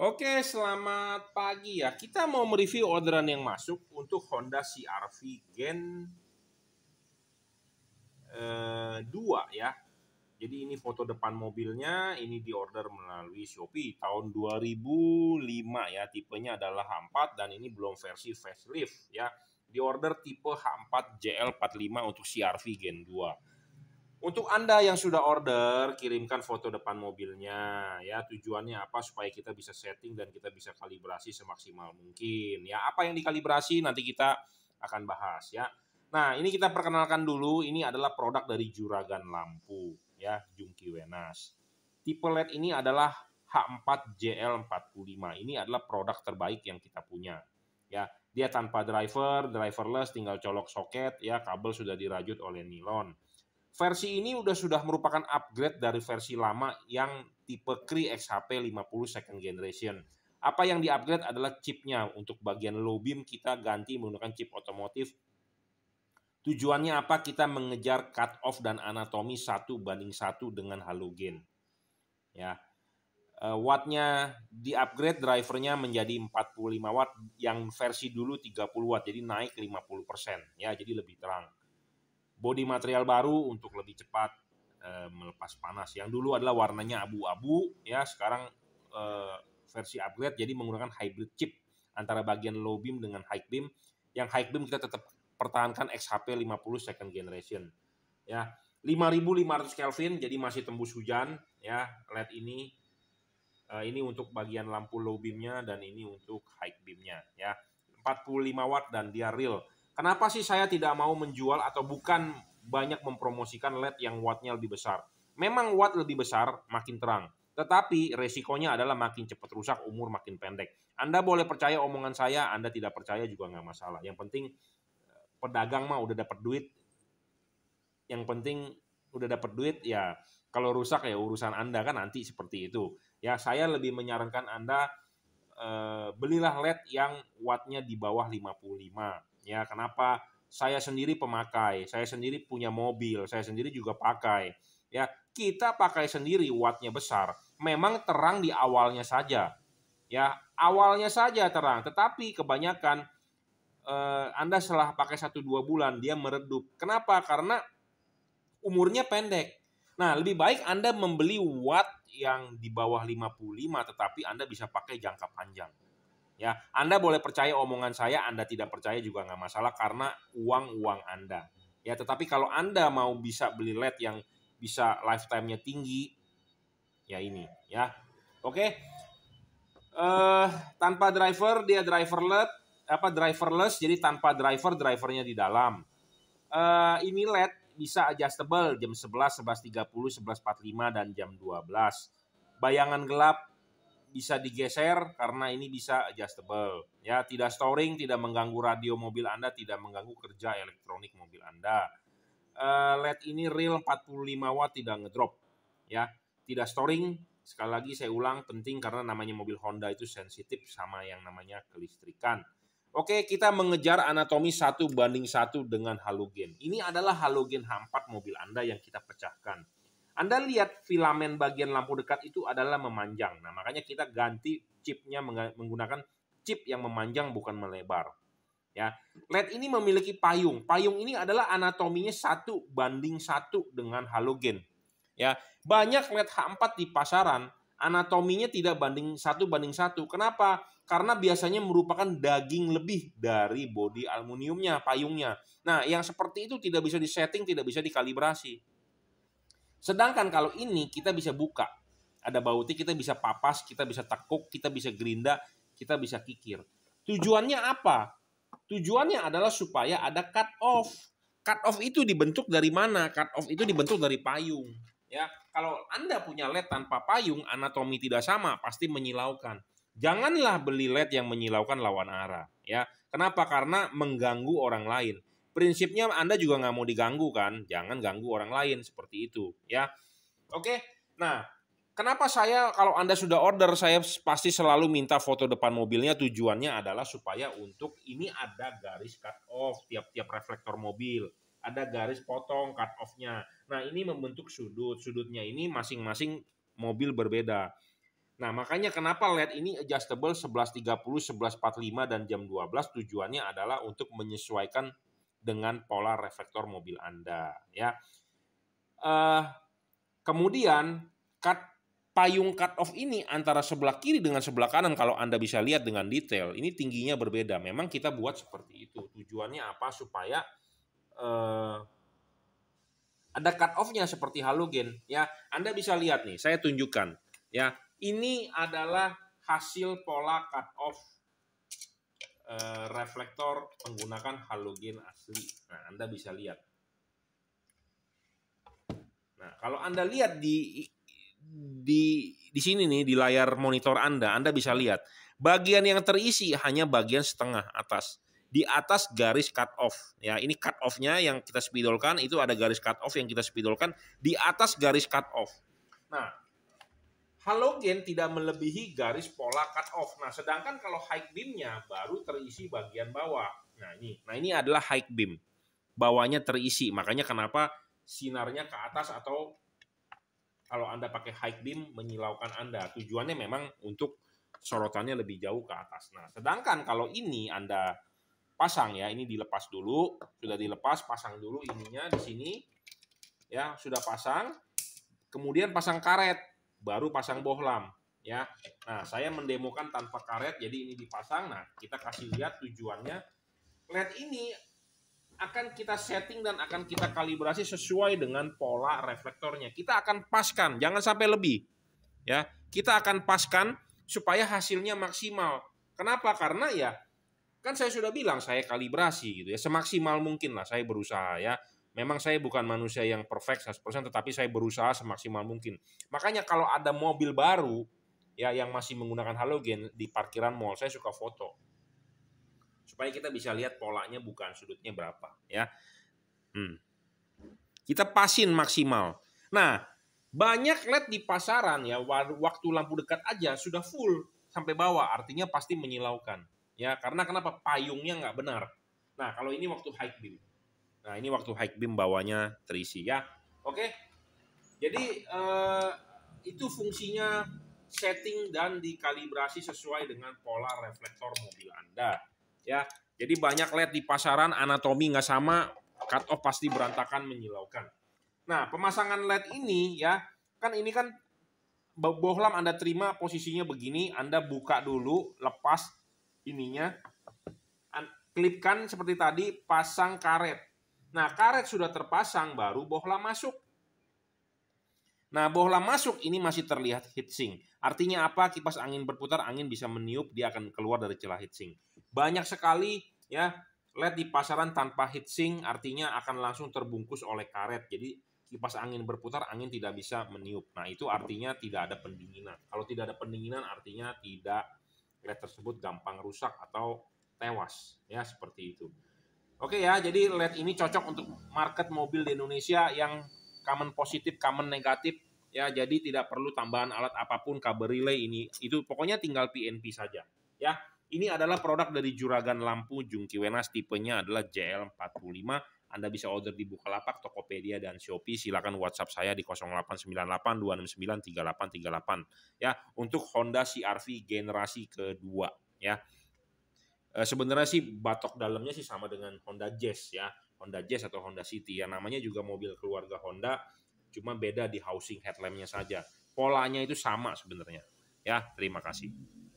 Oke, selamat pagi ya. Kita mau mereview orderan yang masuk untuk Honda CR-V Gen 2 ya. Jadi ini foto depan mobilnya, ini diorder melalui Shopee tahun 2005 ya. Tipenya adalah H4 dan ini belum versi facelift ya. Diorder tipe H4 JL45 untuk CR-V Gen 2. Untuk Anda yang sudah order, kirimkan foto depan mobilnya ya. Tujuannya apa? Supaya kita bisa setting dan kita bisa kalibrasi semaksimal mungkin. Ya, apa yang dikalibrasi nanti kita akan bahas ya. Nah, ini kita perkenalkan dulu, ini adalah produk dari Juragan Lampu ya, Jungki Wenas. Tipe LED ini adalah H4 JL45. Ini adalah produk terbaik yang kita punya. Ya, dia tanpa driver, driverless, tinggal colok soket ya, kabel sudah dirajut oleh nilon. Versi ini sudah merupakan upgrade dari versi lama yang tipe Cree XHP 50 second generation. Apa yang di-upgrade adalah chipnya. Untuk bagian low beam kita ganti menggunakan chip otomotif. Tujuannya apa? Kita mengejar cut off dan anatomi 1:1 dengan halogen. Ya. Wattnya di-upgrade, drivernya menjadi 45 watt, yang versi dulu 30 watt, jadi naik 50%. Ya, jadi lebih terang. Bodi material baru untuk lebih cepat melepas panas. Yang dulu adalah warnanya abu-abu, ya sekarang versi upgrade jadi menggunakan hybrid chip antara bagian low beam dengan high beam. Yang high beam kita tetap pertahankan XHP 50 second generation. Ya, 5500 Kelvin jadi masih tembus hujan ya LED ini. Ini untuk bagian lampu low beamnya dan ini untuk high beamnya ya. 45 watt dan dia real. Kenapa sih saya tidak mau menjual atau bukan banyak mempromosikan LED yang wattnya lebih besar? Memang watt lebih besar makin terang, tetapi resikonya adalah makin cepat rusak, umur makin pendek. Anda boleh percaya omongan saya, Anda tidak percaya juga nggak masalah. Yang penting pedagang mah udah dapat duit. Yang penting udah dapat duit ya, kalau rusak ya urusan Anda kan nanti seperti itu. Ya, saya lebih menyarankan Anda belilah LED yang wattnya di bawah 55. Ya, kenapa? Saya sendiri pemakai, saya sendiri punya mobil, saya sendiri juga pakai. Ya, kita pakai sendiri wattnya besar. Memang terang di awalnya saja. Ya, awalnya saja terang, tetapi kebanyakan Anda setelah pakai 1-2 bulan dia meredup. Kenapa? Karena umurnya pendek. Nah, lebih baik Anda membeli watt yang di bawah 55 tetapi Anda bisa pakai jangka panjang. Ya, Anda boleh percaya omongan saya, Anda tidak percaya juga nggak masalah karena uang Anda. Ya, tetapi kalau Anda mau bisa beli LED yang bisa lifetime-nya tinggi, ya ini, ya. Oke. Tanpa driver, dia driverless, jadi tanpa drivernya di dalam. Ini LED bisa adjustable jam 11, 11.30, 11.45 dan jam 12. Bayangan gelap bisa digeser karena ini bisa adjustable. Ya, tidak storing, tidak mengganggu radio mobil Anda, tidak mengganggu kerja elektronik mobil Anda. LED ini real 45 watt, tidak ngedrop. Ya, tidak storing. Sekali lagi saya ulang, penting karena namanya mobil Honda itu sensitif sama yang namanya kelistrikan. Oke, kita mengejar anatomi 1:1 dengan halogen. Ini adalah halogen H4 mobil Anda yang kita pecahkan. Anda lihat filamen bagian lampu dekat itu adalah memanjang. Nah, makanya kita ganti chipnya menggunakan chip yang memanjang bukan melebar. Ya, LED ini memiliki payung. Payung ini adalah anatominya 1:1 dengan halogen. Ya, banyak LED H4 di pasaran anatominya tidak 1:1. Kenapa? Karena biasanya merupakan daging lebih dari bodi aluminiumnya, payungnya. Nah, yang seperti itu tidak bisa disetting, tidak bisa dikalibrasi. Sedangkan kalau ini kita bisa buka. Ada bautnya, kita bisa papas, kita bisa tekuk, kita bisa gerinda, kita bisa kikir. Tujuannya apa? Tujuannya adalah supaya ada cut off. Cut off itu dibentuk dari mana? Cut off itu dibentuk dari payung. Ya, kalau Anda punya LED tanpa payung, anatomi tidak sama, pasti menyilaukan. Janganlah beli LED yang menyilaukan lawan arah. Ya, kenapa? Karena mengganggu orang lain. Prinsipnya Anda juga nggak mau diganggu kan? Jangan ganggu orang lain seperti itu. Ya, oke. Nah, kenapa saya kalau Anda sudah order, saya pasti selalu minta foto depan mobilnya. Tujuannya adalah supaya untuk ini ada garis cut off tiap-tiap reflektor mobil. Ada garis potong cut off-nya. Nah, ini membentuk sudut. Sudutnya ini masing-masing mobil berbeda. Nah, makanya kenapa LED ini adjustable 11.30, 11.45 dan jam 12 tujuannya adalah untuk menyesuaikan dengan pola reflektor mobil Anda, ya. Kemudian payung cut off ini antara sebelah kiri dengan sebelah kanan kalau Anda bisa lihat dengan detail, ini tingginya berbeda. Memang kita buat seperti itu. Tujuannya apa? Supaya ada cut off-nya seperti halogen, ya. Anda bisa lihat nih, saya tunjukkan, ya. Ini adalah hasil pola cut off reflektor menggunakan halogen asli. Nah, Anda bisa lihat. Nah, kalau Anda lihat di sini nih di layar monitor Anda bisa lihat bagian yang terisi hanya bagian setengah atas. Di atas garis cut off, ya ini cut off-nya yang kita spidolkan, itu ada garis cut off yang kita spidolkan di atas garis cut off. Nah, halogen tidak melebihi garis pola cut off. Nah, sedangkan kalau high beam-nya baru terisi bagian bawah. Nah ini adalah high beam, bawahnya terisi. Makanya kenapa sinarnya ke atas, atau kalau Anda pakai high beam menyilaukan Anda. Tujuannya memang untuk sorotannya lebih jauh ke atas. Nah, sedangkan kalau ini Anda pasang, ya, ini dilepas dulu, sudah dilepas, pasang dulu ininya di sini, ya, sudah pasang, kemudian pasang karet, baru pasang bohlam, ya. Nah, saya mendemokan tanpa karet, jadi ini dipasang. Nah, kita kasih lihat tujuannya. LED ini akan kita setting dan akan kita kalibrasi sesuai dengan pola reflektornya. Kita akan paskan, jangan sampai lebih, ya. Kita akan paskan supaya hasilnya maksimal. Kenapa? Karena ya kan saya sudah bilang saya kalibrasi gitu ya, semaksimal mungkin lah saya berusaha, ya. Memang saya bukan manusia yang perfect 100%, tetapi saya berusaha semaksimal mungkin. Makanya kalau ada mobil baru ya yang masih menggunakan halogen di parkiran mall, saya suka foto. Supaya kita bisa lihat polanya, bukan sudutnya berapa, ya. Kita pasin maksimal. Nah, banyak LED di pasaran ya waktu lampu dekat aja sudah full sampai bawah, artinya pasti menyilaukan. Ya, karena kenapa? Payungnya nggak benar. Nah, kalau ini waktu high beam. Nah, ini waktu high beam bawahnya terisi, ya. Oke. Jadi itu fungsinya setting dan dikalibrasi sesuai dengan pola reflektor mobil Anda, ya. Jadi banyak LED di pasaran anatomi nggak sama, cut off pasti berantakan, menyilaukan. Nah, pemasangan LED ini ya, kan ini kan bohlam Anda terima posisinya begini, Anda buka dulu, lepas ininya, klipkan seperti tadi, pasang karet. Nah, karet sudah terpasang, baru bohlam masuk. Nah, bohlam masuk ini masih terlihat heatsink. Artinya apa? Kipas angin berputar, angin bisa meniup, dia akan keluar dari celah heatsink. Banyak sekali ya LED di pasaran tanpa heatsink, artinya akan langsung terbungkus oleh karet. Jadi kipas angin berputar, angin tidak bisa meniup. Nah, itu artinya tidak ada pendinginan. Kalau tidak ada pendinginan, artinya LED tersebut gampang rusak atau tewas, ya, seperti itu. Oke ya, jadi LED ini cocok untuk market mobil di Indonesia yang common positif, common negatif, ya. Jadi tidak perlu tambahan alat apapun, kabel relay ini, itu pokoknya tinggal PNP saja, ya. Ini adalah produk dari Juragan Lampu Jungki Wenas, tipenya adalah JL45. Anda bisa order di Bukalapak, Tokopedia, dan Shopee. Silakan WhatsApp saya di 0898 269 3838, ya, untuk Honda CR-V generasi kedua, ya. Sebenarnya sih batok dalamnya sih sama dengan Honda Jazz, ya, Honda Jazz atau Honda City, ya, namanya juga mobil keluarga Honda, cuma beda di housing headlampnya saja. Polanya itu sama sebenarnya, ya. Terima kasih.